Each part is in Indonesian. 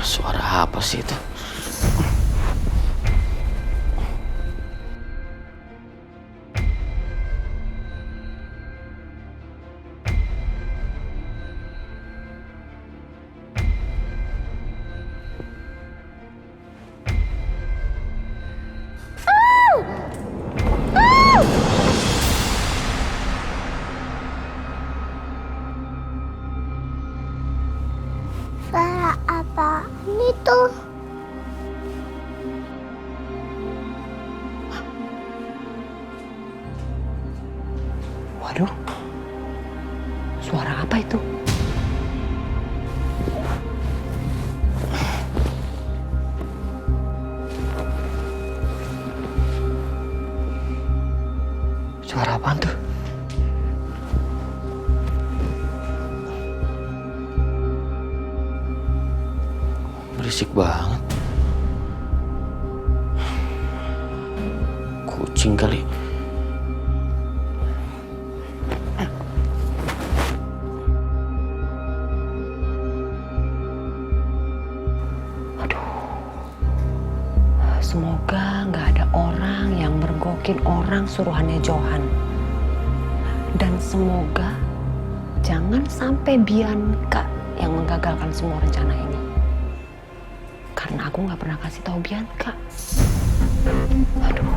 Suara apa sih itu? Suara apaan itu? Waduh, suara apa itu? Suara apaan tuh? Berisik banget. Kucing kali. Semoga nggak ada orang yang mergokin orang suruhannya Johan. Dan semoga jangan sampai Bianca yang menggagalkan semua rencana ini. Karena aku nggak pernah kasih tahu Bianca. Aduh.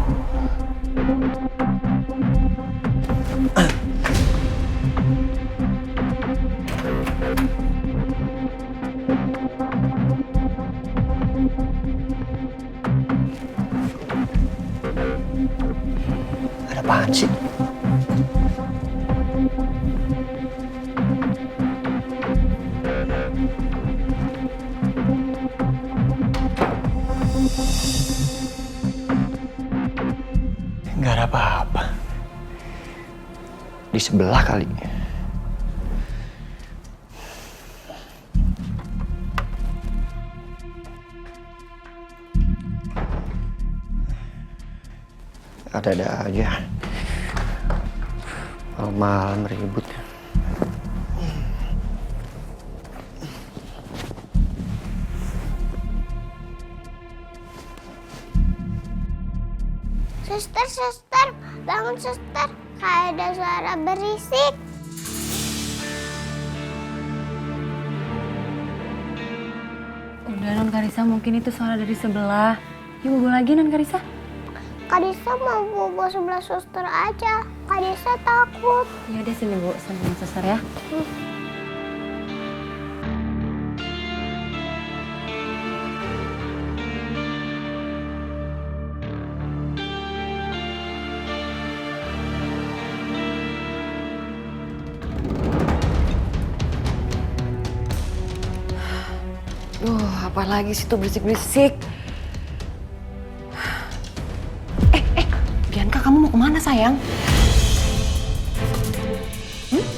Ada apaan sih? Nggak ada apa-apa. Di sebelah kali. Ada-ada aja. Malam ribut. Suster, bangun suster. Kayak ada suara berisik. Udah Non Karissa, mungkin itu suara dari sebelah. Yuk bobo lagi Non Karissa. Kadisa mau bobo sebelah suster aja. Kadisa takut. Ya udah sini Bu, sama suster ya. Apalagi situ berisik-berisik. Bianca, kamu mau kemana sayang?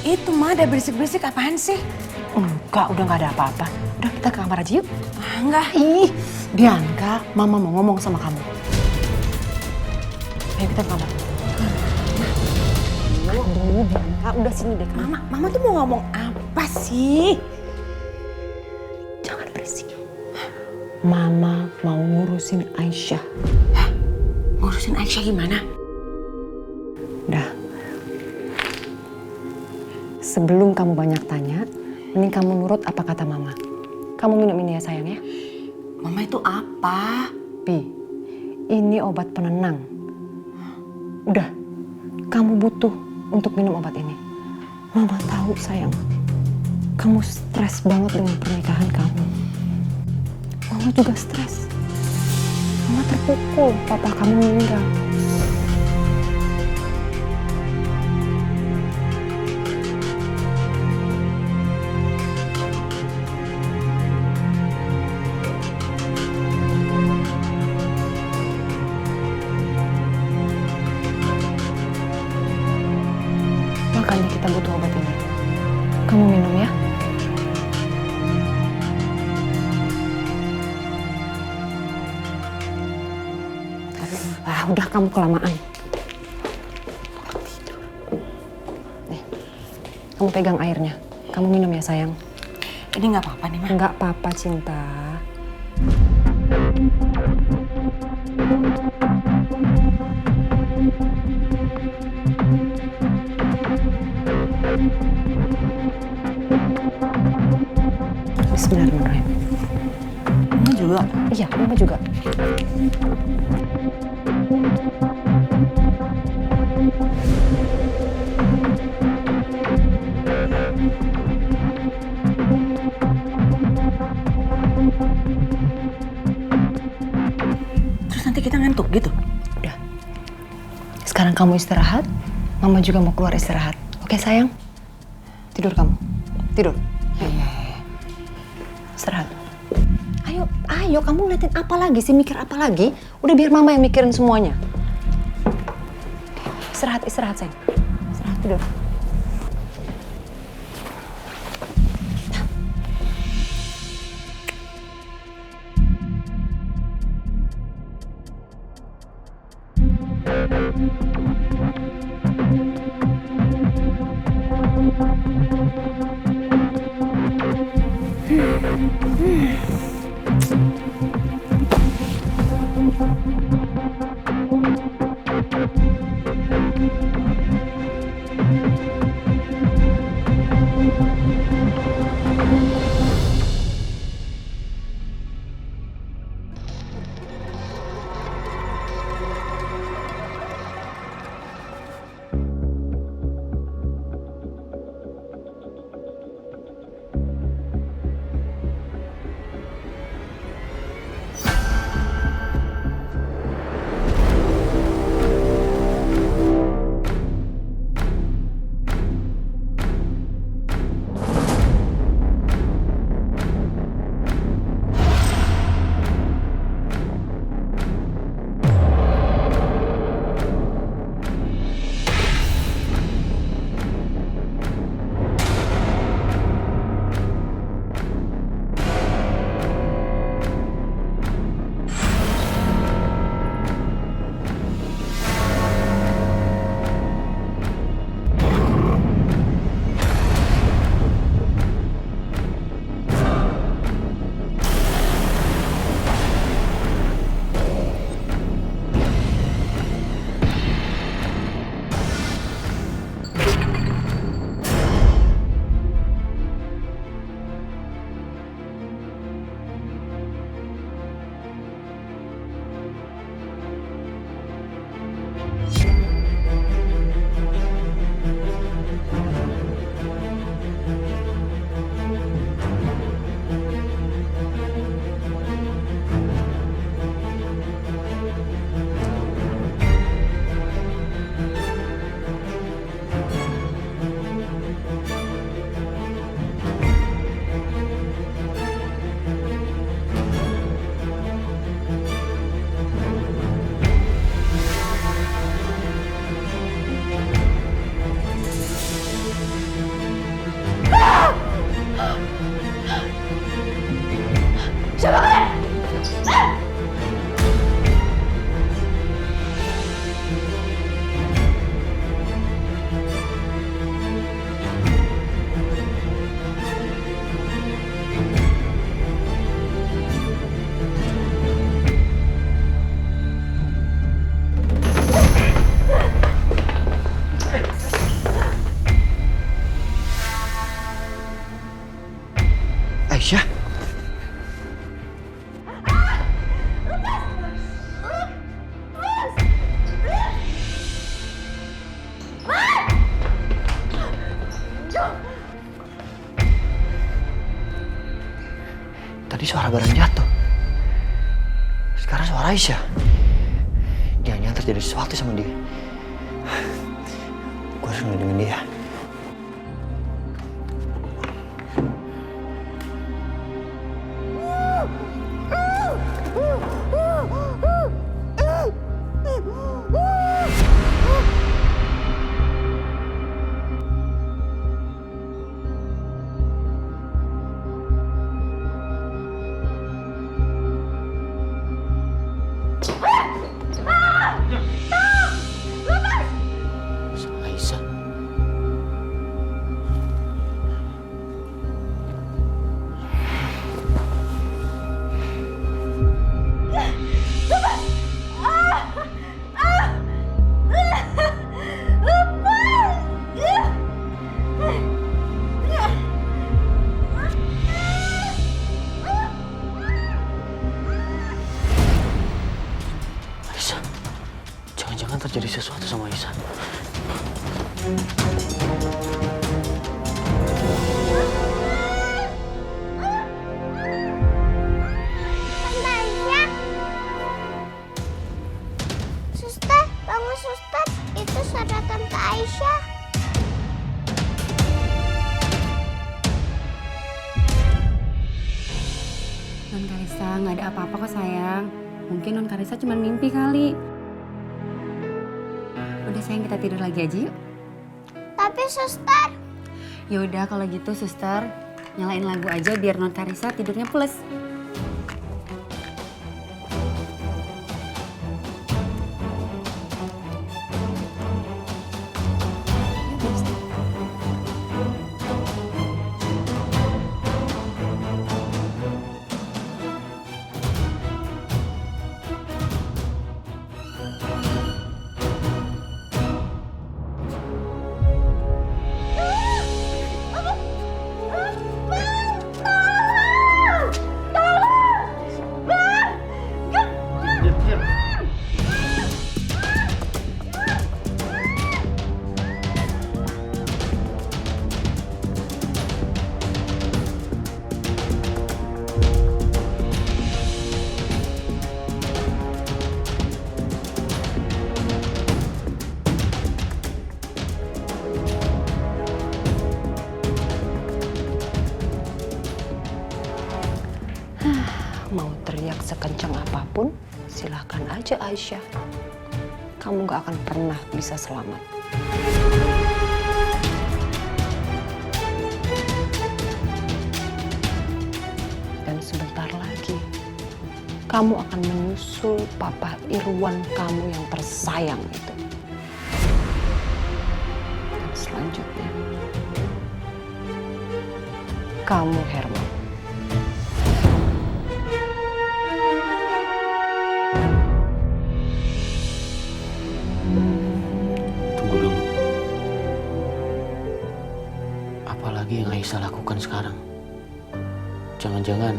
Itu mah ada berisik-berisik apaan sih? Enggak, udah nggak ada apa-apa. Udah kita ke kamar aja yuk. Enggak. Ih, Bianca, mama mau ngomong sama kamu. Ayo kita ke kamar. Aduh, Bianca, udah sini deh. Mama tuh mau ngomong apa sih? Jangan berisik. Mama mau ngurusin Aisyah. Ngurusin Aisyah gimana? Udah. Sebelum kamu banyak tanya, mending kamu nurut apa kata mama. Kamu minum ini ya sayang ya. Mama itu apa? Pi, ini obat penenang. Udah, kamu butuh untuk minum obat ini. Mama tahu sayang, kamu stres banget dengan pernikahan kamu. Mama juga stres. Mama terpukul papa kamu meninggal. Makanya kita butuh obat ini. Kamu minum ya. Udah kamu kelamaan. Nih, kamu pegang airnya. Kamu minum ya sayang. Ini nggak apa-apa nih, Ma. Nggak apa-apa cinta. Bismillahirrahmanirrahim. Mama juga. Iya, mama juga. Terus nanti kita ngantuk gitu? Udah. Sekarang kamu istirahat. Mama juga mau keluar istirahat. Oke sayang? Tidur kamu. Tidur. Ayo. Istirahat. Ayo kamu ngeliatin apa lagi sih? Mikir apa lagi? Udah biar mama yang mikirin semuanya. Istirahat sayang. Istirahat tidur. Aisyah. Tadi suara barang jatuh. Sekarang suara Aisyah. Jangan-jangan terjadi sesuatu sama dia. Gue harus ngelindungin dia. Aisyah. Aisyah. Jangan-jangan terjadi sesuatu sama Aisyah. Tante Aisyah. Suster, bangun suster. Itu suara Tante Aisyah. Non Karisa, nggak ada apa-apa kok sayang. Mungkin Non Karisa cuma mimpi kali. Udah sayang, kita tidur lagi aja yuk. Tapi suster, Ya udah kalau gitu suster, nyalain lagu aja biar Non Karisa tidurnya pules. Mau teriak sekencang apapun, silahkan aja Aisyah. Kamu gak akan pernah bisa selamat. Dan sebentar lagi, kamu akan menyusul Papa Irwan kamu yang tersayang itu. Dan selanjutnya, kamu Herman. Tunggu dulu. Apalagi yang Aisyah lakukan sekarang? Jangan-jangan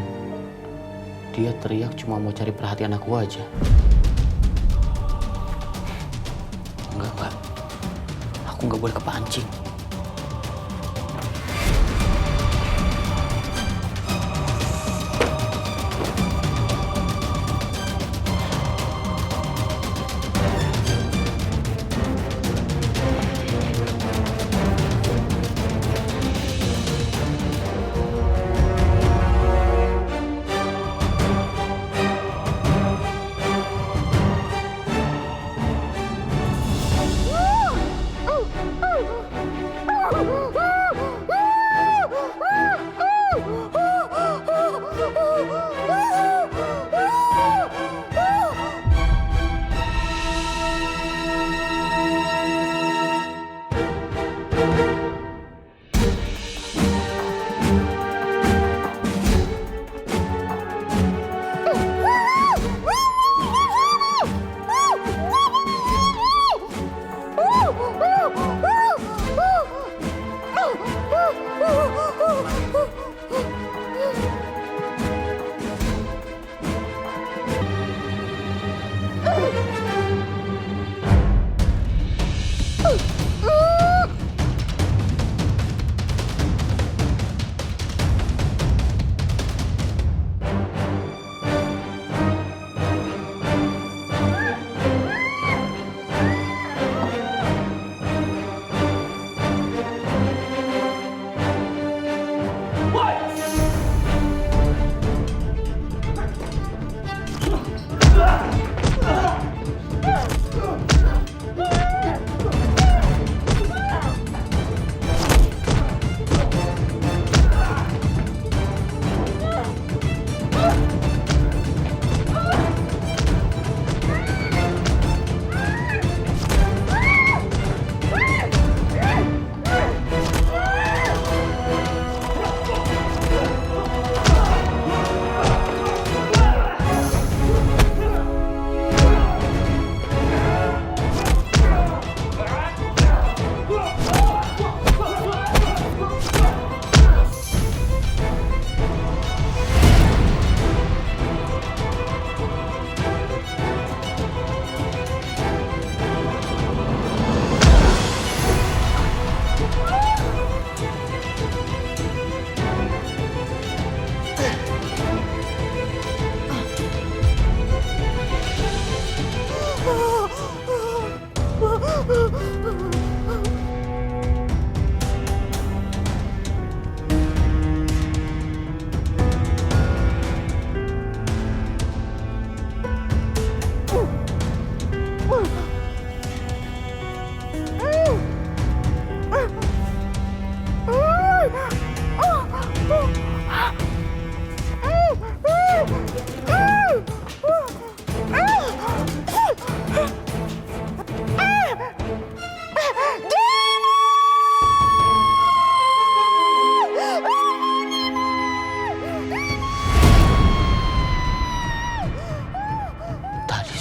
dia teriak cuma mau cari perhatian aku aja. Enggak. Aku nggak boleh kepancing.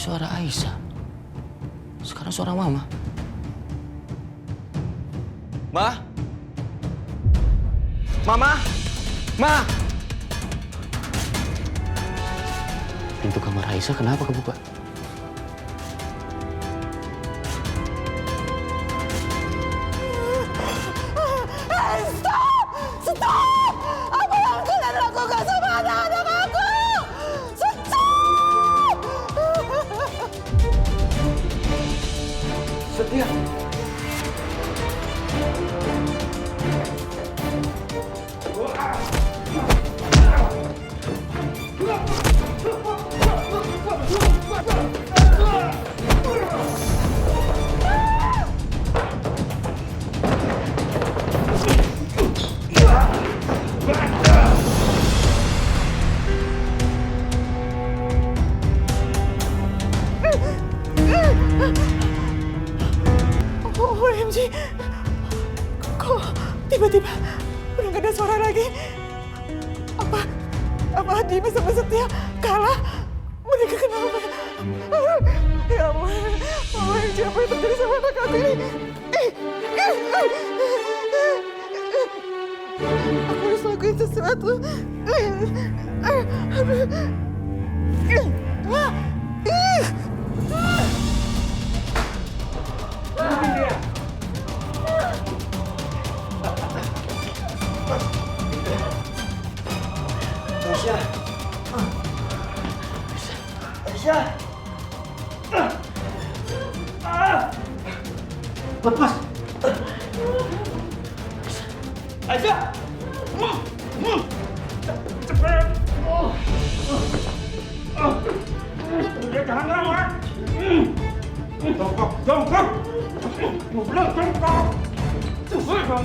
suara Aisyah. Sekarang suara Mama. Ma? Mama? Ma? Pintu kamar Aisyah kenapa kebuka? Stop! Apa yang kalian lakukan sama anak-anak aku? Stop! Setia. OMG, kok tiba-tiba udah gak ada suara lagi? Apa Dimas sama Setia kalah? Mereka kenapa? Ya ampun, OMG, apa yang terjadi sama anak aku ini? Aku harus lakuin sesuatu. Aisyah. Aisyah. Lepas. Aisyah. Cepat. Jangan lama. Jongkok. Mau bilang jongkok. Cepat.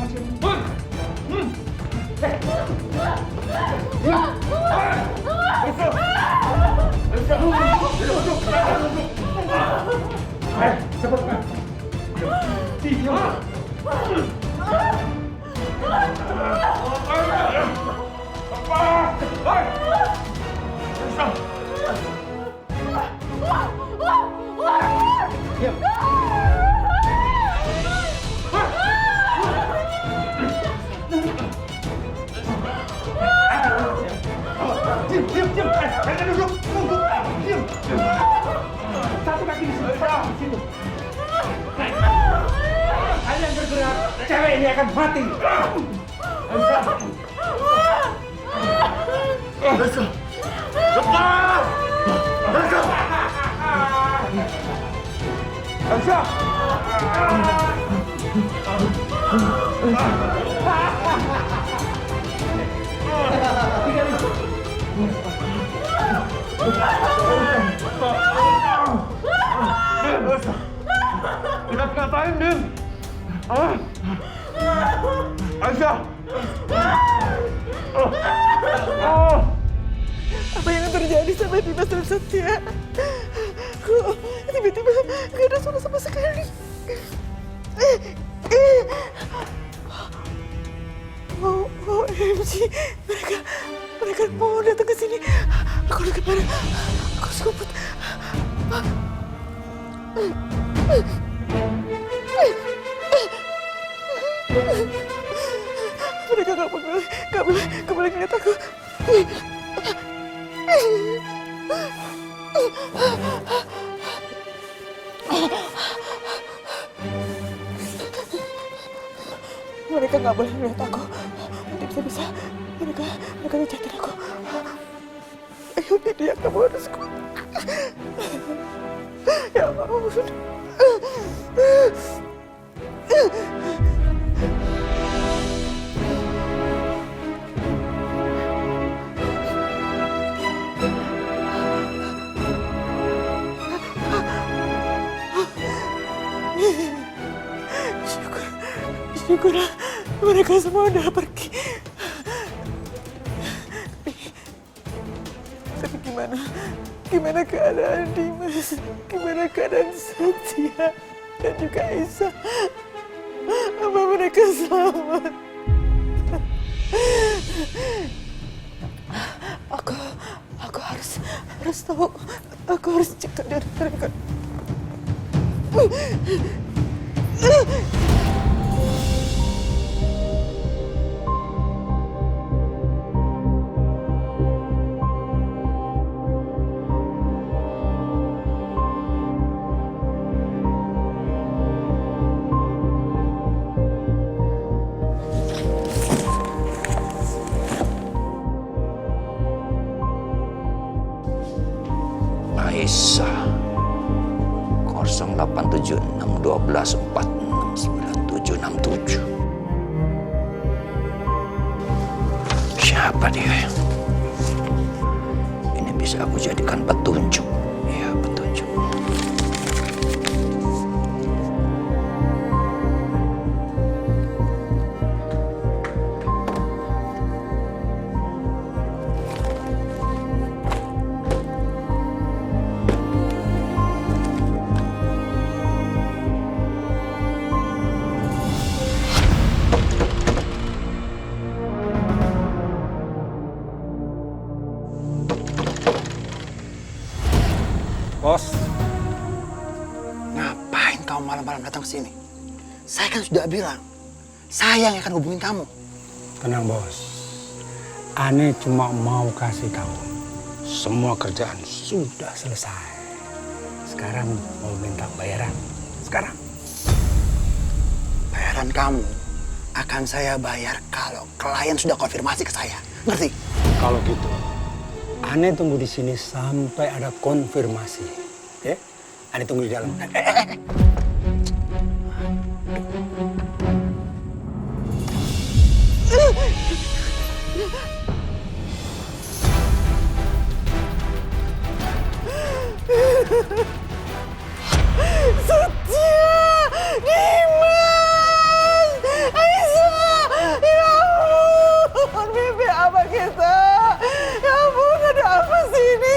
Diam. Kalian duduk. Diam. Satu kaki di situ. Kalian bergerak, cewek ini akan mati. Aisyah. Cepat. Aisyah. Ngapain, Din? Aisyah! Apa yang terjadi sama Dimas dan Setia? Kok tiba-tiba gak ada suara sama sekali? OMG, mereka mau datang ke sini. Aku harus kemana? Aku harus kumpul. Mereka gak boleh ngeliat aku. Mereka gak boleh ngeliat aku. Nanti bisa mereka ngejatin aku. Ayo dia, kamu harus kuat. Ya ampun. Syukurlah mereka semua udah pergi. Tapi gimana keadaan Dimas? Gimana keadaan Setia dan juga Aisyah? Apa mereka selamat? Aku harus tahu Aku harus cegah dari mereka. Aisyah 087612469767. Siapa dia? Ini bisa aku jadikan petunjuk. Ya, petunjuk. Bos, Ngapain kamu malam-malam datang ke sini? Saya kan sudah bilang, saya yang akan hubungin kamu. tenang bos. Ane cuma mau kasih tahu, semua kerjaan sudah selesai. Sekarang mau minta bayaran. Sekarang. Bayaran kamu akan saya bayar kalau klien sudah konfirmasi ke saya. Ngerti? Kalau gitu, Ane tunggu di sini sampai ada konfirmasi. Ya? Ane tunggu di dalam. Setia, Dimas, Aisyah, ya ampun, mimpi apa kita? Ya ampun, ada apa sih ini?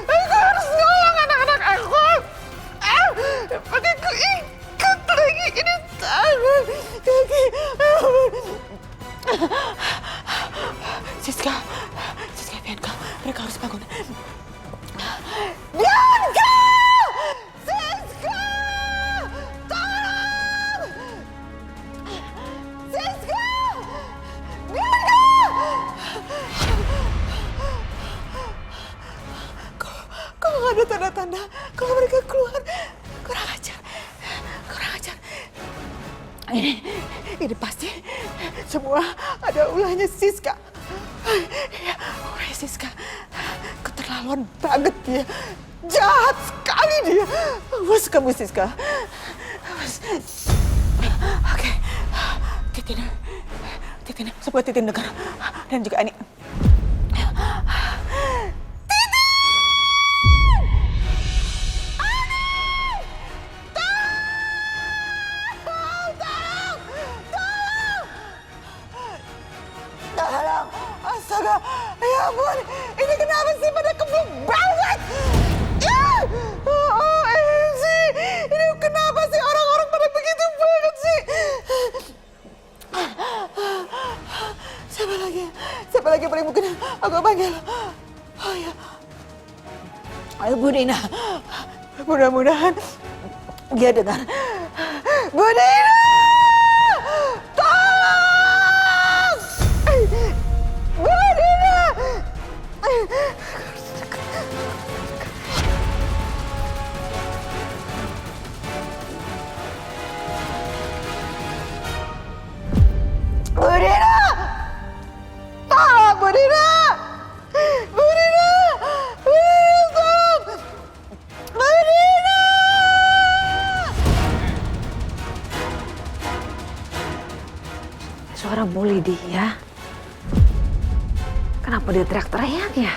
Aku harus nolong anak-anak aku. Pakai keikat lagi ini tangan, kaki. Siska, Bianca, mereka harus bangun. Bianca! Siska! Tolong! Siska! Bianca! Kalau nggak ada tanda-tanda, kalau mereka keluar, kurang ajar. Ini pasti semua ada ulahnya Siska. Ya, Siska, keterlaluan banget dia. Jahat sekali dia. Awas kamu, Siska. Awas. Oke. Titin, semua Titin dengar. Dan juga Ani. Astaga, ya ampun, ini kenapa sih pada kebuk banget? OMG, ini kenapa sih orang-orang pada begitu banget sih? Siapa lagi paling mungkin aku panggil? Oh ya, Bu Dina, mudah-mudahan dia dengar. Bu Dina! Budina! Tolong, Budina! Budina! Tolong! Budina! Suara Bu Lydia. Kenapa dia teriak-teriak ya?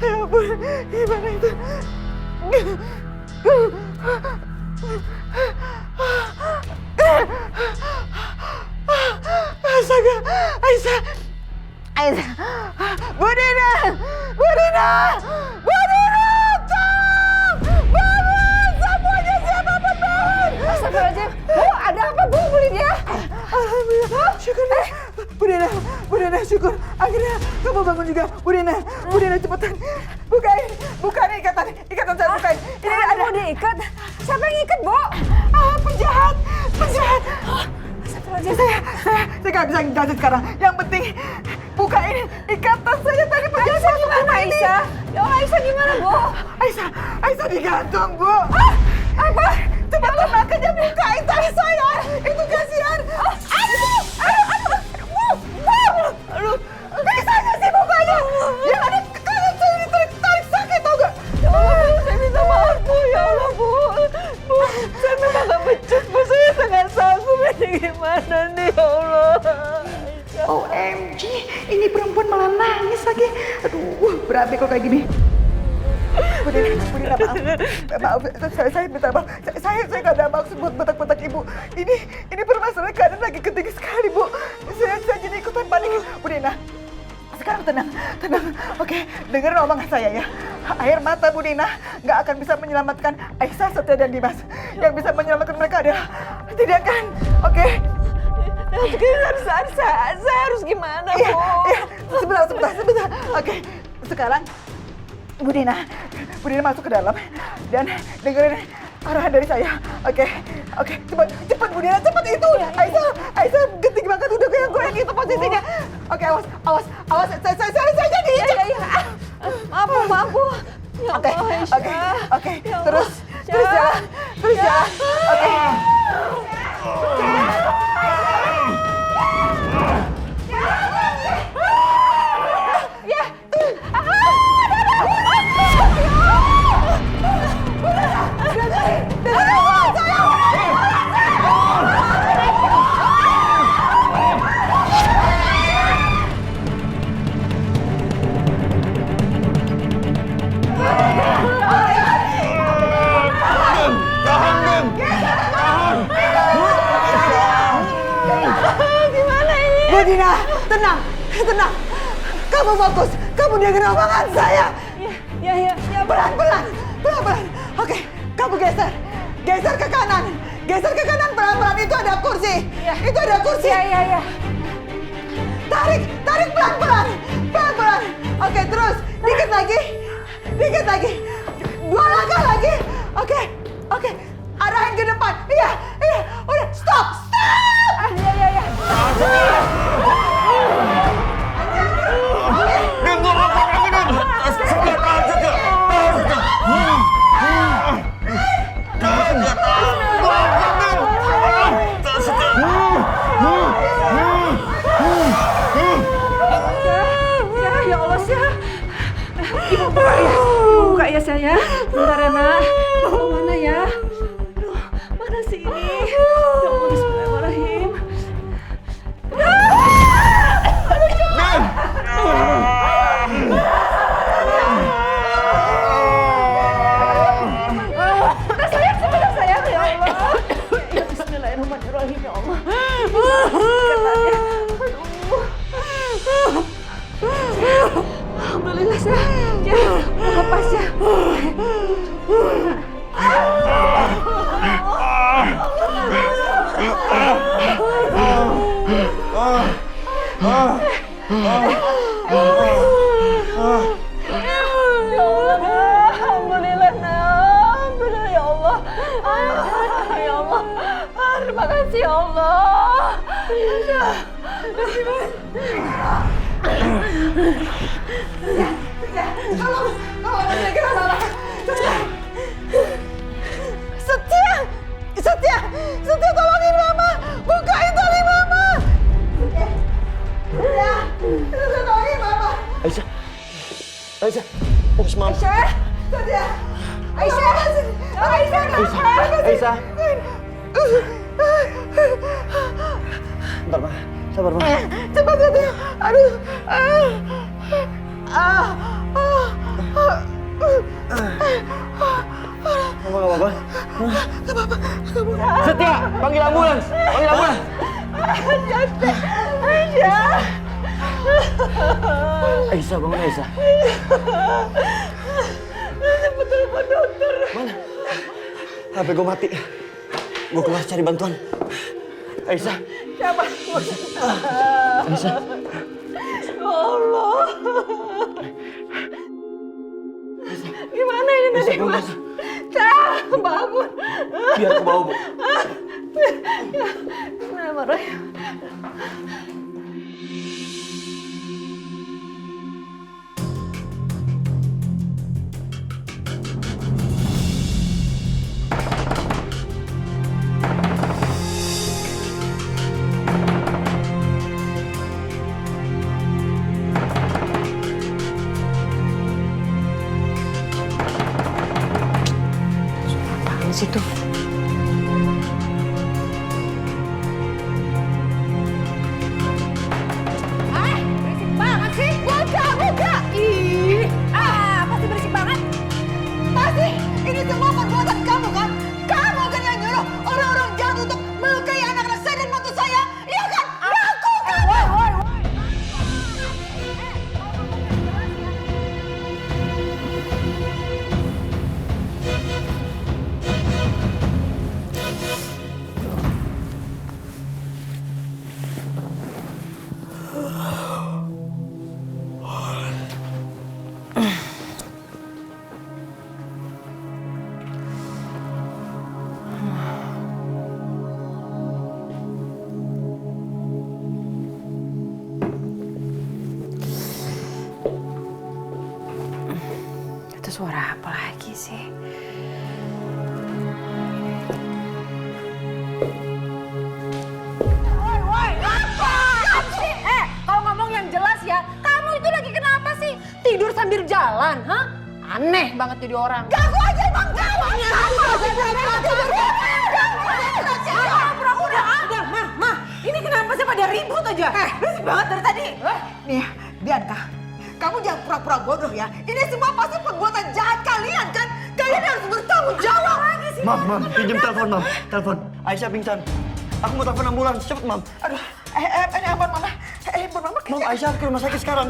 Ya ampun, gimana itu? Astaga, Aisyah. Bu Dina, tolong! Bangun! Semuanya siapapun bangun! Astagfirullahaladzim. Bu, ada apa Bu Lydia? Alhamdulillah, syukur deh. Bu Dina, syukur. Akhirnya kamu bangun juga. Bu Dina cepetan. Bukain ikatan saya bukain. Ini ada. Mau diikat? Siapa yang ikat, Bu? Penjahat. Saya nggak bisa ngejelasin sekarang. Yang penting bukain ikatan saya tadi penjahat. Gimana Aisyah? Ya Allah, Aisyah gimana, Bu? Aisyah digantung, Bu. Apa? Cepetan makanya bukain tali saya. Itu kasihan. Aduh. Bisanya sih bukanya. Yang ada kalian saya ditarik sakit, tau gak? Ya Allah, saya minta maaf, Bu. Ya Allah, Bu. Saya memang gak becus, Bu. Saya sangat sanggup. Ini gimana nih, ya Allah. OMG, ini perempuan malah nangis lagi. Aduh, berabe kok kayak gini. Bu Dina, maaf, saya minta maaf. Saya nggak ada maksud buat betak-betak Ibu. Ini permasalahan keadaan lagi genting sekali, Bu. Saya jadi ikutan panik. Bu Dina, sekarang tenang. Oke, dengerin omongan saya ya. Air mata Bu Dina nggak akan bisa menyelamatkan Aisyah, Setia, dan Dimas. Yang bisa menyelamatkan mereka adalah tidak kan? Oke. Saya harus gimana, Bu? Iya, sebentar. Oke, sekarang Bu Dina masuk ke dalam dan dengerin arahan dari saya. Oke, cepat Bu Dina, cepat itu. Aisyah genting banget, udah goyang itu posisinya. Oke, awas. Saya jadi. Maaf, Bu. Ya Oke. Allah, Aisyah. Terus jalan. Oke. Bu Dina, tenang. Kamu fokus. Kamu dengerin omongan saya. Ya. Pelan-pelan. Oke, kamu geser ke kanan. Pelan-pelan, itu ada kursi. Itu ada kursi. Ya. Tarik pelan-pelan. Oke, terus dikit lagi. 2 langkah lagi. Oke. Arahin ke depan. Iya. Udah, stop. Ya. Ya Allah, Syah. Ibu buka ya, Syah ya. Bentar ya, Nak. Oh, mana ya? Aduh, mana sih ini? Ya Allah, bismillahirrahmanirrahim. Sebentar sayang, ya Allah. Ya bismillahirrahmanirrahim, ya Allah. Katanya, alhamdulillah, Syah. Ya, udah lepas ya. Alhamdulillah, ya Allah. Ya Allah. Terima kasih, ya Allah. Setia, tolongin Mama. Bukain tali Mama. Setia, tolongin Mama. Aisyah, fokus Mama. Setia. Aisyah. Bentar, Ma. Sabar, Ma. Cepat, Setia. Aduh. Mama gak apa-apa? Setia, panggil ambulans. Aisyah, bangun Aisyah. Cepet telepon dokter. Mana? HP gue mati. Gue keluar cari bantuan. Aisyah. Siapa? Aisyah. Ya Allah. Gimana ini tadi, Aisyah, Mas? Cah, bangun. Biar aku bawa, Bu. Kenapa, Roy? Apaan sih tuh? Berisik banget sih. Buka. Ih, pasti berisik banget. Pasti ini semua perbuatan kamu kan? Kamu kan yang nyuruh orang-orang jahat untuk melukai anak-anak saya dan mantu saya. Iya kan? Aku kan? Itu suara apa lagi sih? Woi, apa sih? Kalau ngomong yang jelas ya, kamu itu lagi kenapa sih? Tidur sambil jalan, hah? Aneh banget jadi orang. Ganggu aja bang, ganggu. Udah, mah. Ini kenapa sih pada ribut aja? Berisik banget dari tadi. Nih, Bianca. Kamu jangan pura-pura bodoh ya. Ini semua pasti perbuatan jahat kalian kan? Kalian harus bertanggung jawab lagi sih. Mam, pinjam telepon, Mam. Telepon. Aisyah pingsan. Aku mau telepon ambulans, cepet, Mam. Aduh, ini handphone mama. Handphone mama. Mam, Aisyah ke rumah sakit sekarang.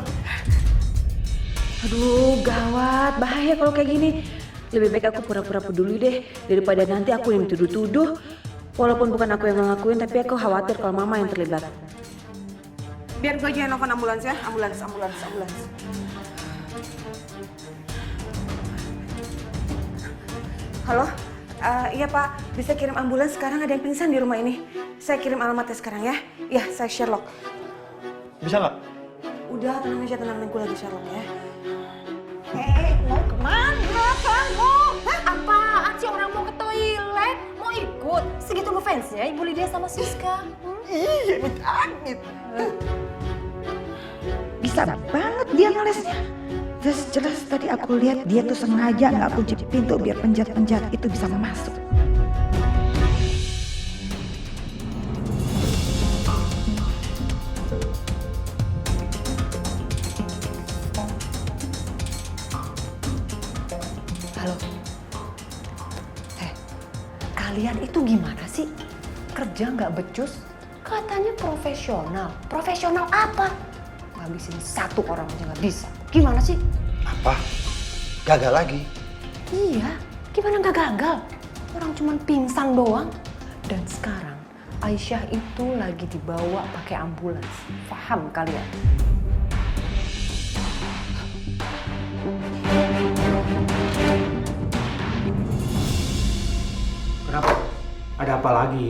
Aduh, gawat. Bahaya kalau kayak gini. Lebih baik aku pura-pura peduli deh. Daripada nanti aku yang tuduh-tuduh. Walaupun bukan aku yang ngelakuin, tapi aku khawatir kalau mama yang terlibat. Biar gue aja yang nelfon ambulans ya. Ambulans. Halo? Iya Pak, bisa kirim ambulans sekarang ada yang pingsan di rumah ini. Saya kirim alamatnya sekarang ya. Iya, saya Sherlock. Bisa nggak? Udah, tenang aja, tenang. Gue lagi Sherlock ya. Mau kemana kamu? Apaan sih orang mau ke toilet? Mau ikut? Segitu ngefansnya Ibu Lydia sama Siska. Iya, amit-amit. Bisa banget dia ngelesnya. Jelas tadi aku lihat dia tuh sengaja nggak kunci pintu biar penjahat-penjahat itu bisa masuk. Halo. Kalian itu gimana sih? Kerja nggak becus? Katanya profesional. Profesional apa? Ngabisin satu orang aja nggak bisa. Gimana sih? Apa? Gagal lagi? Iya, gimana nggak gagal? Orang cuman pingsan doang. Dan sekarang Aisyah itu lagi dibawa pakai ambulans. Paham kalian? Kenapa? Ada apa lagi?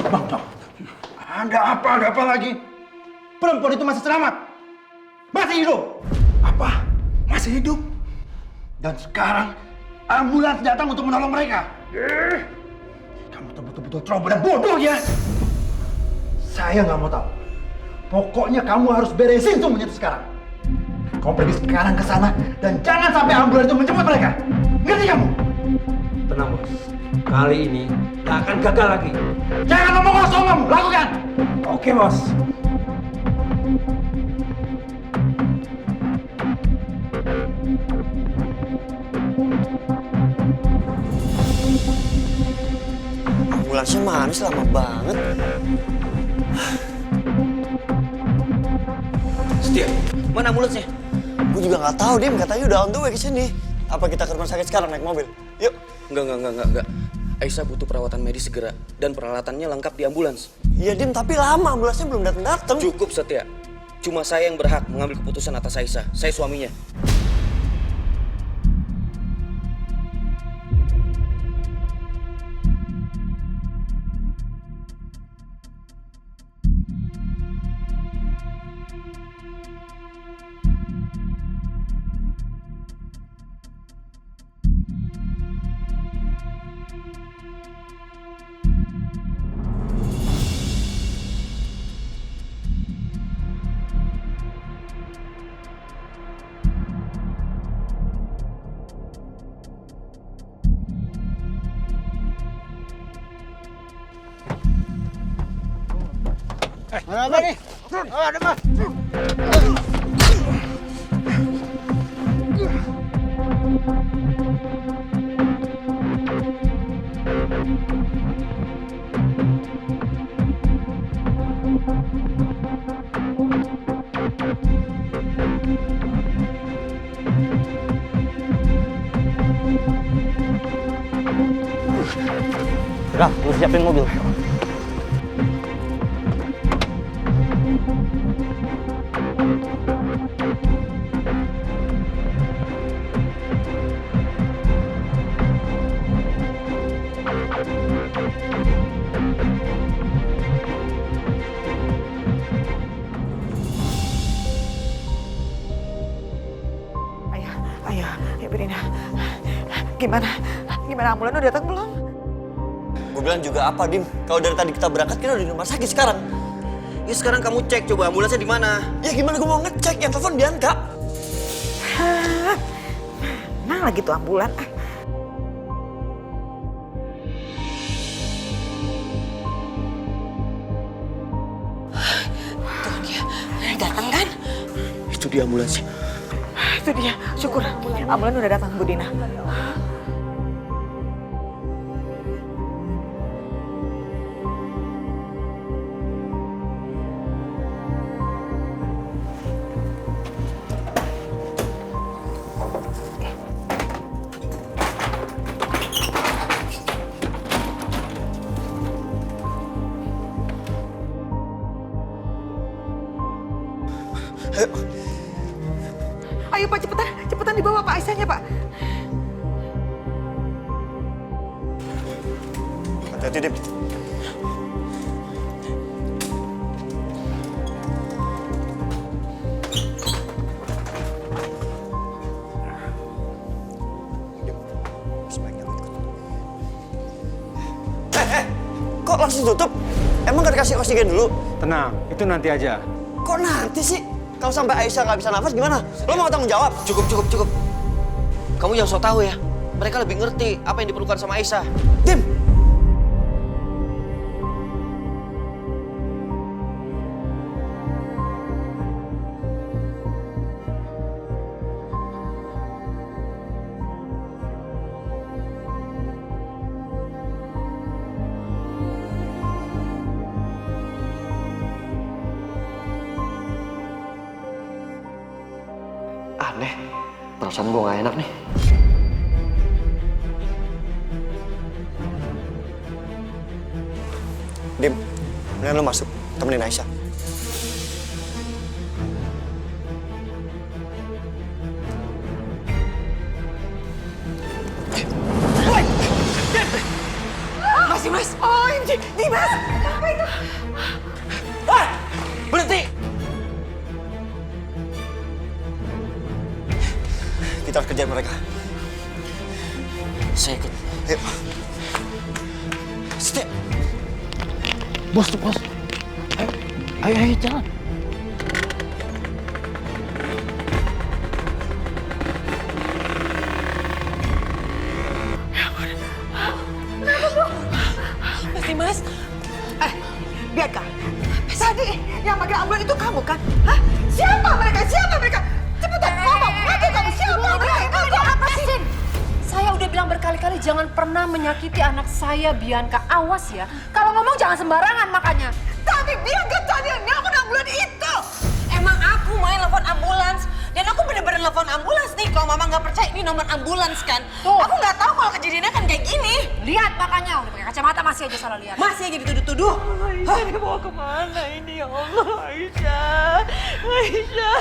Bang, ada apa lagi? Perempuan itu masih selamat. Masih hidup. Apa? Masih hidup? Dan sekarang ambulans datang untuk menolong mereka. Kamu tuh betul-betul ceroboh dan bodoh ya. Saya nggak mau tahu. Pokoknya kamu harus beresin semuanya itu sekarang. Kamu pergi sekarang ke sana dan jangan sampai ambulans itu menjemput mereka. Ngerti kamu? Tenang, Bos. Kali ini nggak akan gagal lagi. Jangan ngomong kosong kamu, lakukan. Oke, Bos. Ambulansnya mana sih, lama banget. Setia, Mana ambulansnya? Gue juga nggak tahu, Dim. Katanya udah on the way ke sini. Apa kita ke rumah sakit sekarang naik mobil? Yuk. Enggak. Aisyah butuh perawatan medis segera dan peralatannya lengkap di ambulans. Iya, Dim, tapi lama ambulansnya belum datang. Cukup, Setia. Cuma saya yang berhak mengambil keputusan atas Aisyah. Saya suaminya. Apa nih? Oh, ada apa? Udah, lu siapin mobil. Ayo Brina. Gimana ambulan udah datang belum? Gue bilang juga apa, Dim? Kalau dari tadi kita berangkat, kita udah di rumah sakit sekarang. Ya sekarang kamu cek coba ambulansnya di mana? Ya gimana gue mau ngecek? Yang telepon Bianca. Nah lagi tuh ambulan. Tuh dia, datang kan? Itu dia ambulansnya. Itu dia, syukur. Ambulan udah datang, Bu Dina. Ayo Pak, cepetan dibawa Pak Aisyahnya Pak. Hati-hati, Dim. Kok langsung tutup? Emang gak dikasih oksigen dulu? Tenang, itu nanti aja. Kok nanti sih? Kalau sampai Aisyah nggak bisa nafas gimana? Lo mau tanggung jawab? Cukup. Kamu jangan sok tahu ya. Mereka lebih ngerti apa yang diperlukan sama Aisyah. Dim! Aneh, perasaan gue gak enak nih. Dim, mendingan lo masuk, temenin Aisyah. Mas. OMG, Dimas. Apa itu? Berhenti! Kita harus kejar mereka. Saya ikut. Ayo. Setia. Bos. Ayo jalan. Mas. Bianca. Tadi yang pakai ambulan itu kamu kan? Hah? Siapa mereka? Cepetan ngomong. Mati kamu. Siapa mereka? Apa sih? Saya udah bilang berkali-kali jangan pernah menyakiti anak saya, Bianca. Awas ya. Kalau ngomong jangan sembarangan makanya. Tapi Bianca tadi yang nelfon ambulan itu. Emang aku main telepon ambulan. nelfon ambulans nih. Kalau mama nggak percaya ini nomor ambulans kan. Tuh. Aku nggak tahu kalau kejadiannya kan kayak gini. Lihat makanya, udah pakai kacamata masih aja salah lihat. Masih aja dituduh-tuduh. Aisyah dibawa kemana ini ya Allah, Aisyah. Aisyah.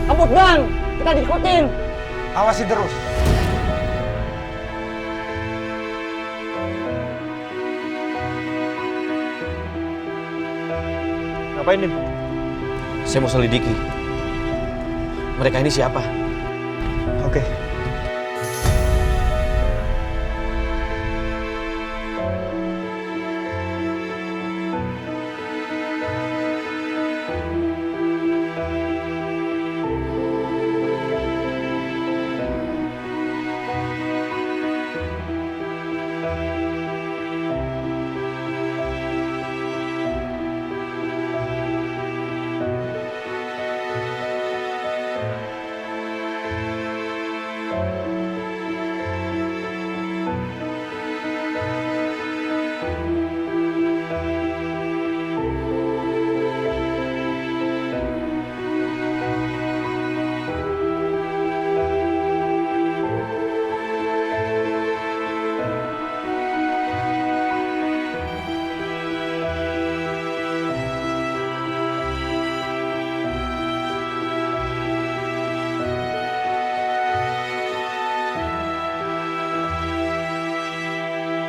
Kabut bang, kita diikutin. Awasi terus. Ngapain, Dim? Saya mau selidiki. Mereka ini siapa? Oke.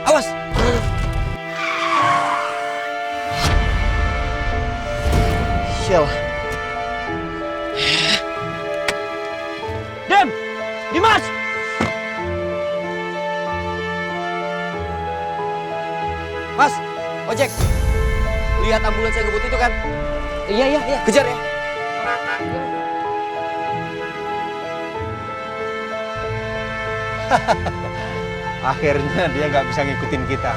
Awas! Sial. Dem! Dimas! Mas, ojek. Lihat ambulans yang ngebut itu kan? Iya. Kejar ya. Akhirnya dia nggak bisa ngikutin kita.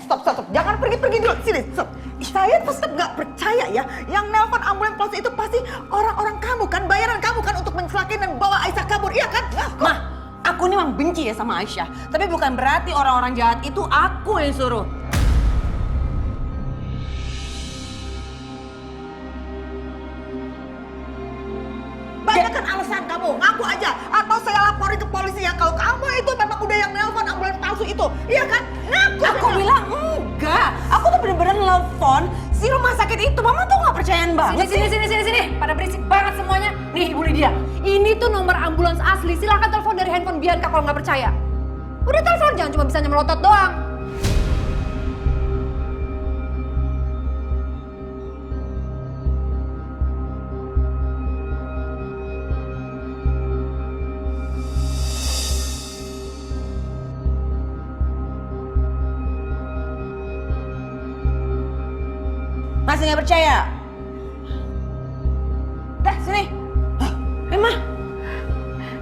Stop. Jangan pergi dulu. Sini, stop. Saya tetap nggak percaya ya. Yang nelpon ambulans polisi itu pasti orang-orang kamu kan. Bayaran kamu kan untuk mencelakai dan bawa Aisyah kabur. Iya kan? Mah, aku ini memang benci ya sama Aisyah. Tapi bukan berarti orang-orang jahat itu aku yang suruh. Banyak kan alasan kamu. Ngaku aja. Atau saya laporin ke polisi ya. Kalau kamu itu memang udah yang nelpon ambulans palsu itu. Iya kan? Ngaku. Aku bilang enggak. Aku tuh bener-bener nelpon si rumah sakit itu. Mama tuh gak percayaan banget. Sini. Pada berisik banget semuanya. Nih Ibu Lydia, ini tuh nomor ambulans asli. Silahkan telepon dari handphone Bianca kalau nggak percaya. Udah telepon, jangan cuma bisa nyemelotot doang. Masih nggak percaya? Dah, sini. Emma.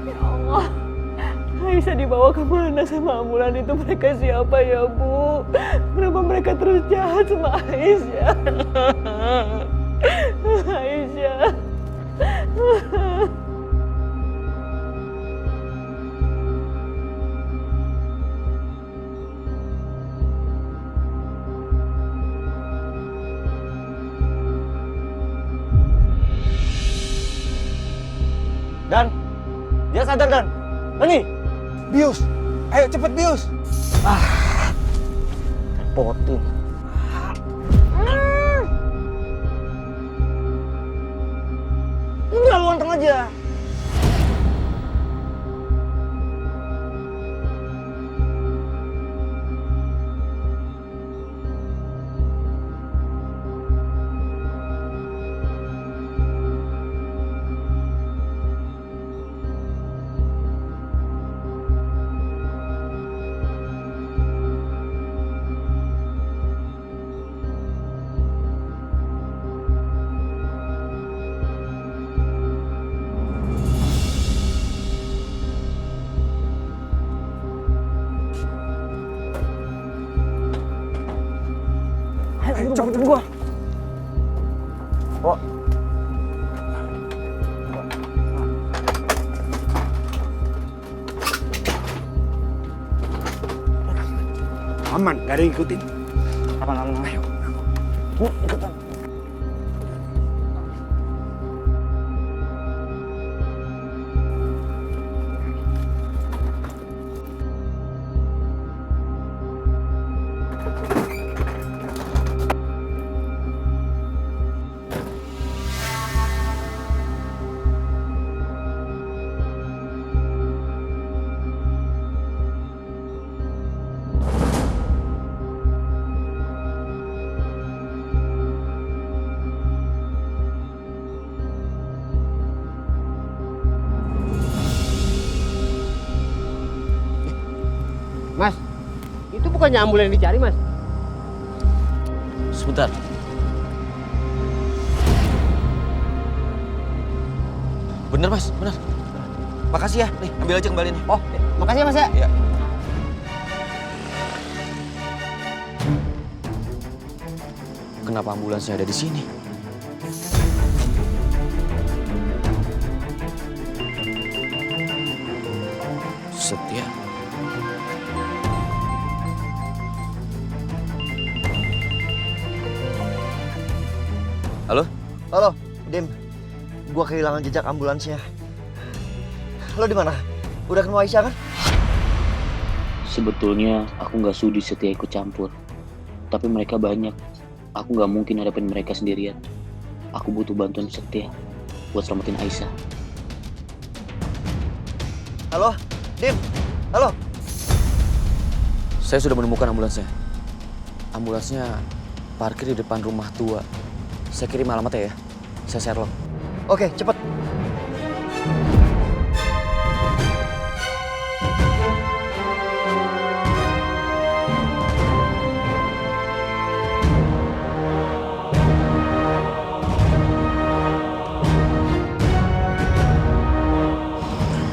Ya Allah. Aisyah dibawa kemana sama ambulan itu? Mereka siapa ya, Bu? Kenapa mereka terus jahat sama Aisyah? Aisyah. Dan, dia sadar Dan. Ini, Bius, ayo cepet Bius. potin. Udah lu anteng aja. Ayo, cepet gua. Oh. Aman, gak ada yang ikutin. Aman. Ayo. Ikutan. Mas, itu bukannya ambulan yang dicari, Mas? Sebentar. Bener Mas, bener. Makasih ya. Nih, ambil aja kembali nih. Oh, makasih ya Mas ya. Iya. Kenapa ambulansnya ada di sini? Setia. Halo? Halo, Dim. Gua kehilangan jejak ambulansnya. Lo di mana? Udah ketemu Aisyah kan? Sebetulnya aku nggak sudi Setia ikut campur. Tapi mereka banyak. Aku nggak mungkin hadapin mereka sendirian. Aku butuh bantuan Setia buat selamatin Aisyah. Halo, Dim. Halo. Saya sudah menemukan ambulansnya. Ambulansnya parkir di depan rumah tua. Saya kirim alamatnya ya. Saya Sherlock. Oke, cepet.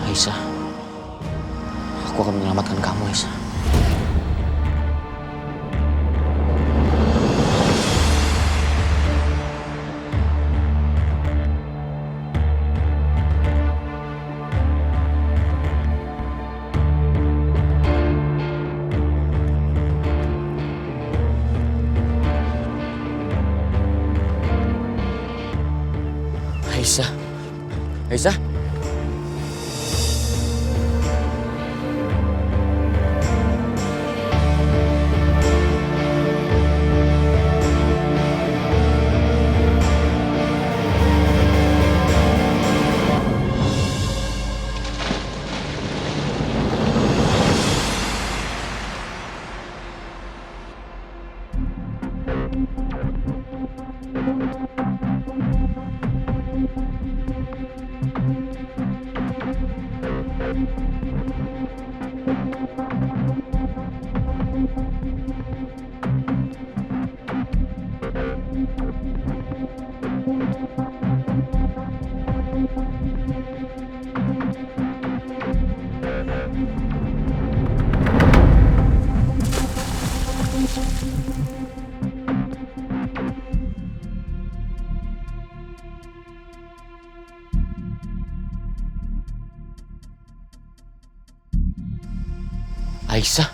Aisyah, aku akan menyelamatkan kamu, Aisyah. Aisyah, Aisyah. Aisyah.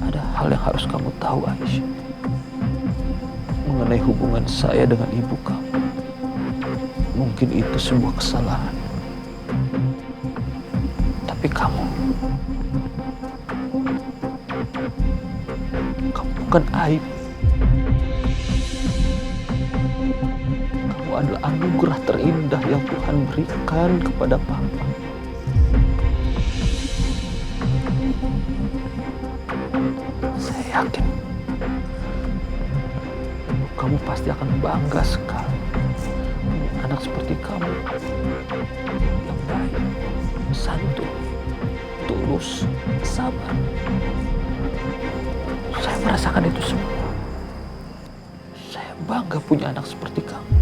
Ada hal yang harus kamu tahu, Aisyah, mengenai hubungan saya dengan ibu kamu. Mungkin itu sebuah kesalahan, tapi kamu bukan aib. Kamu adalah anugerah terindah yang Tuhan berikan kepada Papa. Saya yakin kamu pasti akan bangga sekali punya anak seperti kamu, yang baik, santun, tulus, sabar. Saya merasakan itu semua. Saya bangga punya anak seperti kamu.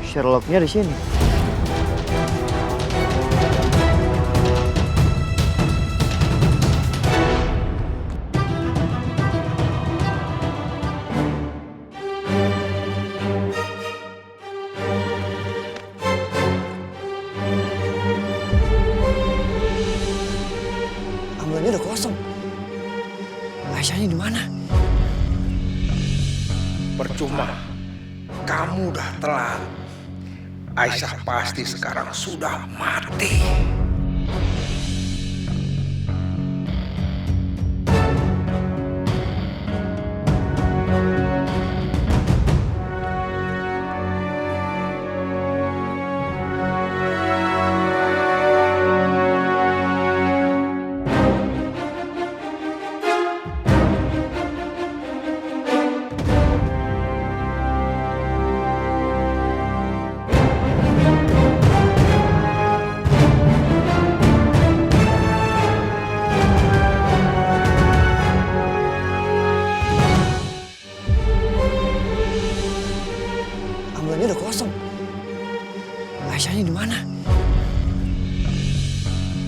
Sherlocknya di sini. Ambulannya udah kosong. Aisyahnya di mana? Percuma. Kamu udah telat. Aisyah pasti sekarang sudah mati. Ambulannya udah kosong. Aisyahnya di mana?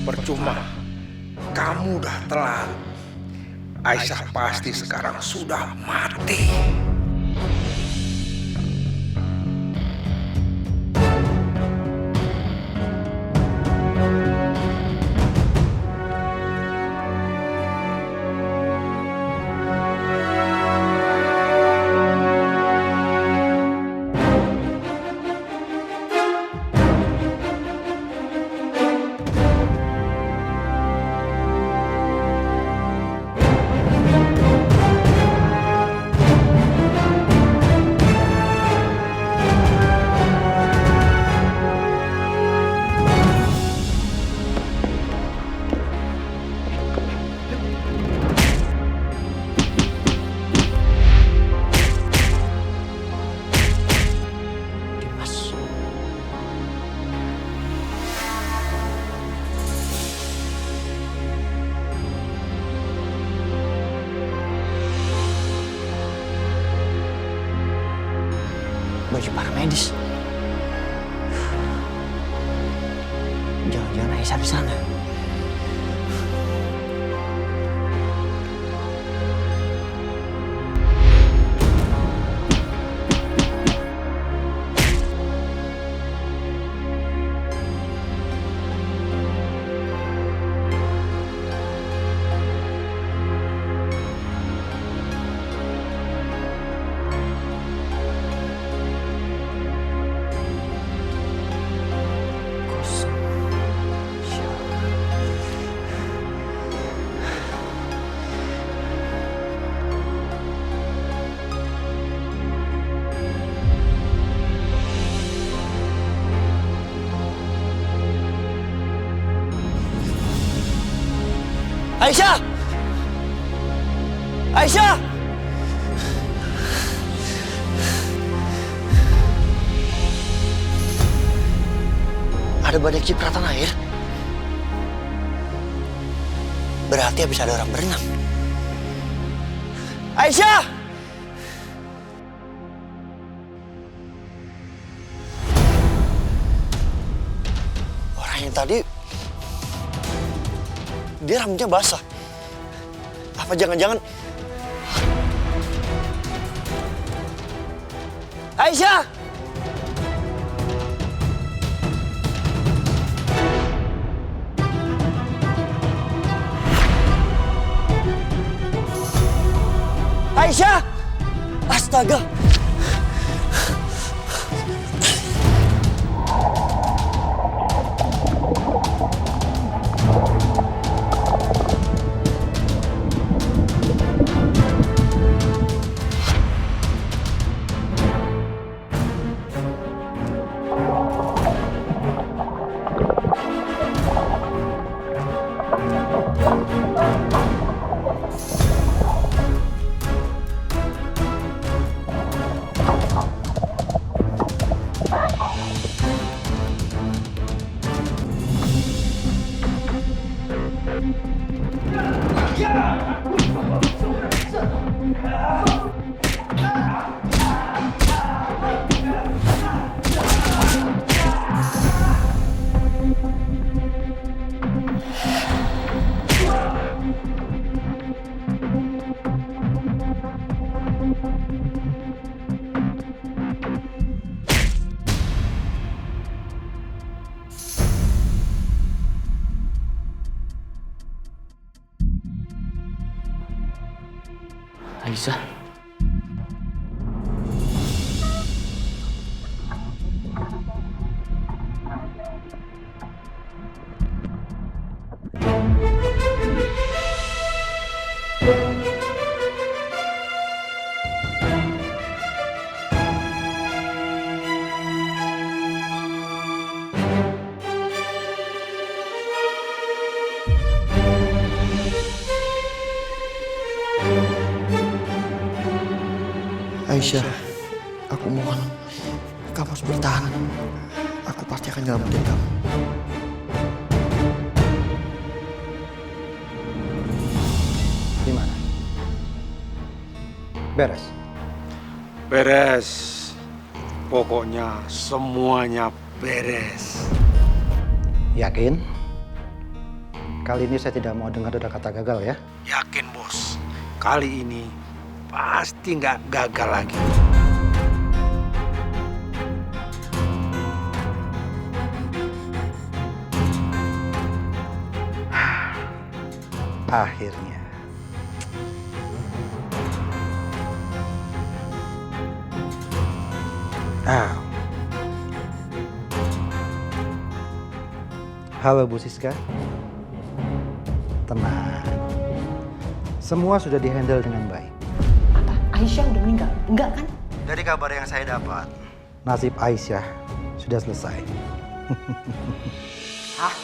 Percuma. Kamu udah telat. Aisyah pasti sekarang sudah mati. Baju paramedis. Jangan-jangan Aisyah di sana. Aisyah! Aisyah! Ada banyak cipratan air. Berarti habis ada orang berenang. Aisyah! Orang yang tadi, dia rambutnya basah. Apa jangan-jangan... Aisyah! Aisyah! Astaga! Aisyah. Aisyah, aku mohon, kamu harus bertahan. Aku pasti akan nyelamatin kamu. Gimana? Beres? Beres. Pokoknya semuanya beres. Yakin? Kali ini saya tidak mau dengar ada kata gagal ya? Yakin, Bos. Kali ini pasti nggak gagal lagi. Akhirnya. Halo Bu Siska. Tenang. Semua sudah dihandle dengan baik. Aisyah udah meninggal? Enggak kan? Dari kabar yang saya dapat, nasib Aisyah sudah selesai. Hah?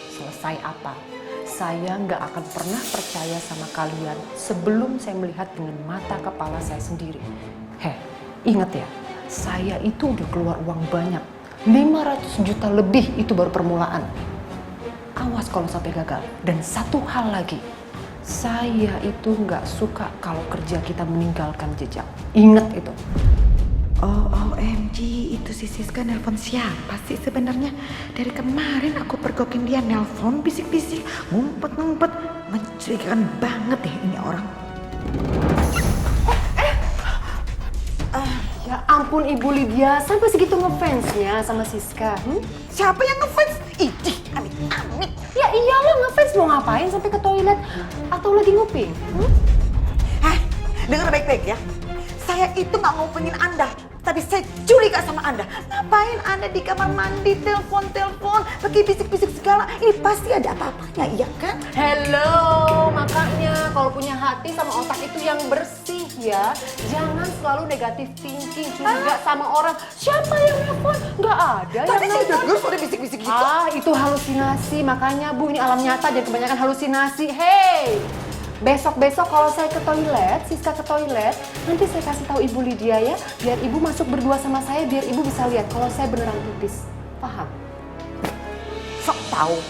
Selesai apa? Saya nggak akan pernah percaya sama kalian sebelum saya melihat dengan mata kepala saya sendiri. Ingat ya, saya itu udah keluar uang banyak. 500 juta lebih itu baru permulaan. Awas kalau sampai gagal. Dan satu hal lagi, saya itu nggak suka kalau kerja kita meninggalkan jejak. Ingat itu. Oh, OMG, itu si Siska nelpon siapa sih sebenarnya? Dari kemarin aku pergokin dia nelpon bisik-bisik, ngumpet-ngumpet. Mencurigakan banget deh ini orang. Ya ampun Ibu Lydia, sampai segitu ngefansnya sama Siska. Siapa yang ngefans? Idih, amit-amit. Ya iyalah ngefans, mau ngapain sampai ke toilet atau lagi nguping? Dengar baik-baik ya. Saya itu nggak ngupingin Anda, tapi saya curiga sama Anda. Ngapain Anda di kamar mandi, telepon-telepon, pakai bisik-bisik segala? Ini pasti ada apa-apanya, iya kan? Hello, makanya kalau punya hati sama otak itu yang bersih ya. Jangan selalu negatif thinking, curiga sama orang. Siapa yang nelfon? Nggak ada yang denger suara bisik-bisik gitu. Ah, itu halusinasi. Makanya Bu, ini alam nyata, jangan kebanyakan halusinasi. Hey! Besok-besok kalau saya ke toilet, Siska ke toilet, nanti saya kasih tahu Ibu Lydia ya, biar Ibu masuk berdua sama saya, biar Ibu bisa lihat kalau saya beneran pipis. Paham? Sok tahu.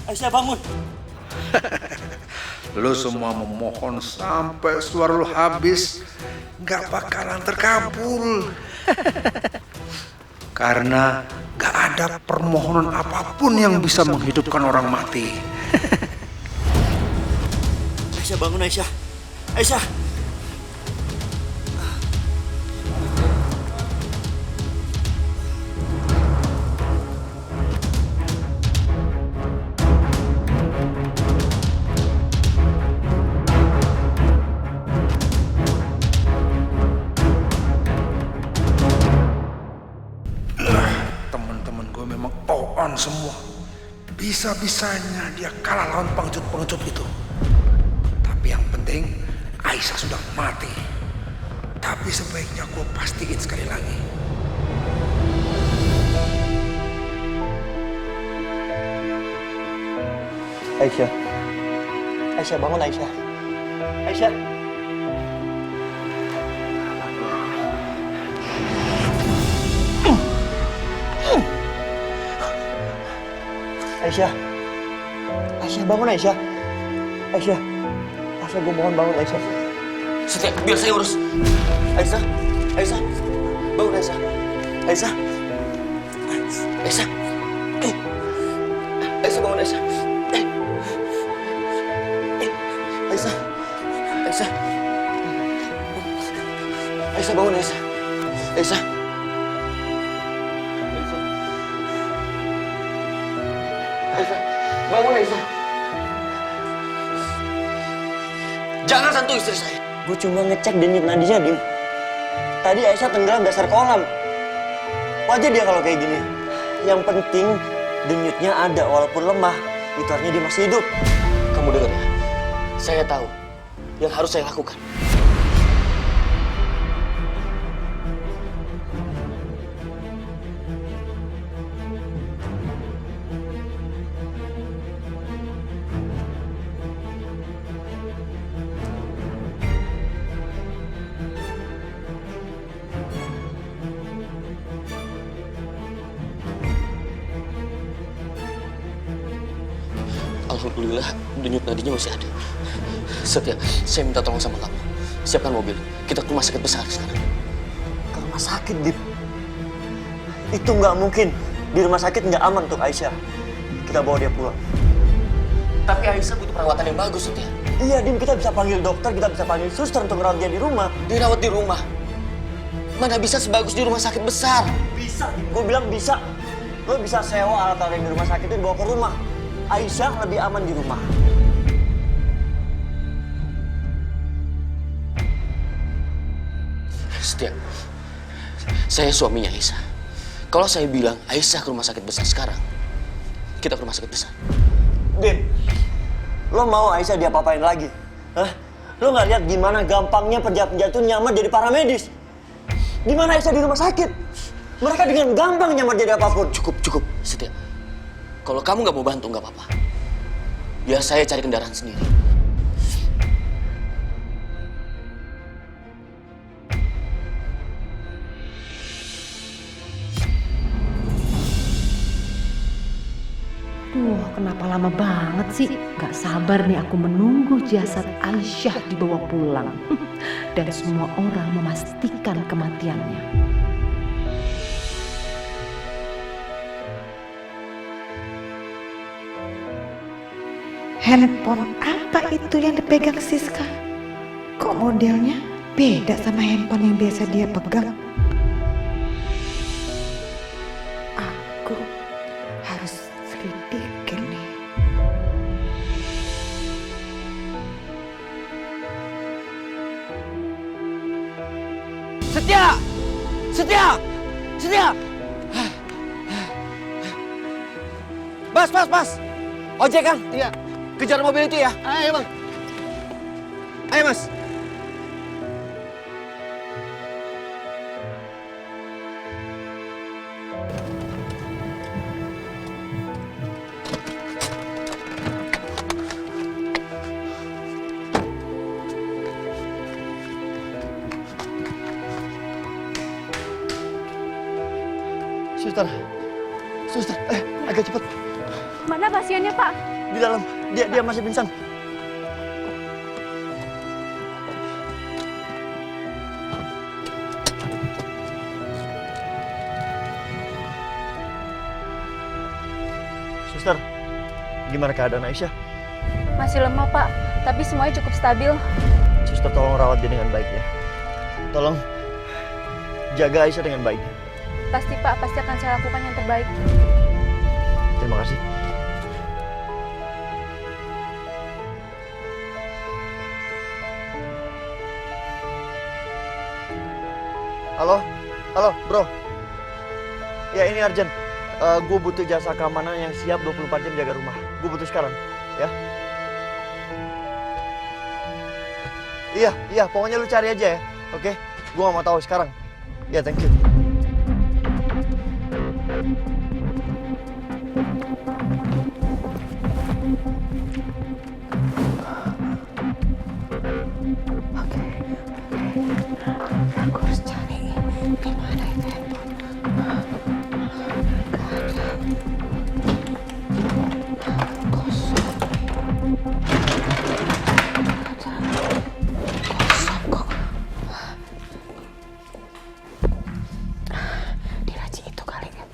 Aisyah bangun. Lu semua memohon sampai suara lu habis, gak bakalan terkabul. Karena gak ada permohonan apapun yang bisa menghidupkan orang mati. Aisyah bangun, Aisyah. Aisyah. Semua bisa-bisanya dia kalah lawan pengecut-pengecut itu. Tapi yang penting Aisyah sudah mati. Tapi sebaiknya gue pastiin sekali lagi. Aisyah. Aisyah bangun, Aisyah. Aisyah. Aisyah. Aisyah bangun, Aisyah. Aisyah. Aisyah, gue mohon bangun, Aisyah. Setia, biar saya urus. Aisyah. Aisyah. Bangun, Aisyah. Aisyah. Aisyah. Aisyah bangun, Aisyah. Aisyah. Aisyah. Aisyah bangun, Aisyah. Aisyah. Aisyah, bangun Aisyah. Jangan sentuh istri saya. Gue cuma ngecek denyut nadinya, Dim. Tadi Aisyah tenggelam dasar kolam. Wajar dia kalau kayak gini. Yang penting denyutnya ada walaupun lemah. Itu artinya dia masih hidup. Kamu dengar ya? Saya tahu yang harus saya lakukan. Alhamdulillah, denyut nadinya masih ada. Setia, saya minta tolong sama kamu. Siapkan mobil, kita ke rumah sakit besar sekarang. Ke rumah sakit, Dip? Itu nggak mungkin. Di rumah sakit nggak aman untuk Aisyah. Kita bawa dia pulang. Tapi Aisyah butuh perawatan yang bagus, Setia. Iya, Dim. Kita bisa panggil dokter, kita bisa panggil suster untuk merawat dia di rumah. Dirawat di rumah? Mana bisa sebagus di rumah sakit besar? Bisa, Dim. Gue bilang bisa. Lo bisa sewa alat-alat yang di rumah sakit itu dibawa ke rumah. Aisyah lebih aman di rumah. Setia, saya suaminya Aisyah. Kalau saya bilang Aisyah ke rumah sakit besar sekarang, Kita ke rumah sakit besar. Dim, lo mau Aisyah diapa-apain lagi? Hah? Lo nggak lihat gimana gampangnya penjahat-penjahat itu nyamar jadi paramedis? Gimana Aisyah di rumah sakit? Mereka dengan gampang nyamar jadi apapun. Cukup, Setia. Kalau kamu nggak mau bantu, nggak apa-apa. Biar saya cari kendaraan sendiri. Duh, kenapa lama banget sih? Gak sabar nih aku menunggu jasad Aisyah dibawa pulang. Dan semua orang memastikan kematiannya. Handphone apa itu yang dipegang Siska? Kok modelnya beda sama handphone yang biasa dia pegang? Aku harus selidikin nih. Setia! Mas! Ojek kan? Iya. Kejar mobil itu ya. Ayo bang. Ayo mas. Suster, agak cepat. Mana pasiennya, Pak? Di dalam, dia masih pingsan. Suster, gimana keadaan Aisyah? Masih lemah, Pak. Tapi semuanya cukup stabil. Suster, tolong rawat dia dengan baik ya. Tolong jaga Aisyah dengan baik. Pasti, Pak. Pasti akan saya lakukan yang terbaik. Terima kasih. Halo, bro. Ya ini urgent. Gue butuh jasa keamanan yang siap 24 jam jaga rumah. Gue butuh sekarang, ya. Iya, pokoknya lu cari aja ya, oke? Gue gak mau tahu sekarang. Ya, thank you. Aku harus cari gimana itu handphone. Kosong kok. Di laci itu kali ya.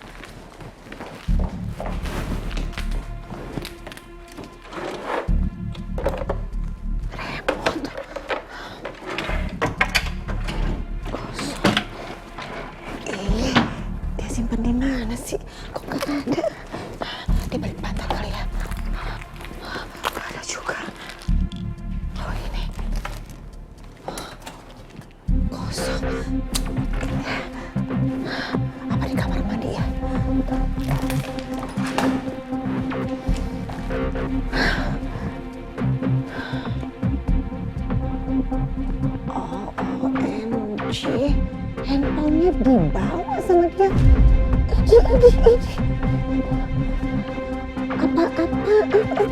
Simpen di mana sih? Kok gak ada? Di balik bantal kali ya? Gak ada juga. Oh ini. Kosong. Apa di kamar mandi ya? OMG. Handphonenya dibawa sama dia. Ini. Apa-apaan itu?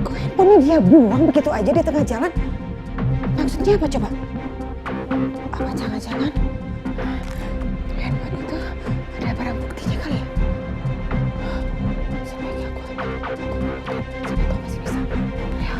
Kok handphonenya dia buang begitu aja di tengah jalan? Maksudnya apa coba? Apa jangan-jangan handphone itu ada barang buktinya kali ya? Sebaiknya aku ambil. Siapa tahu masih bisa. Ya.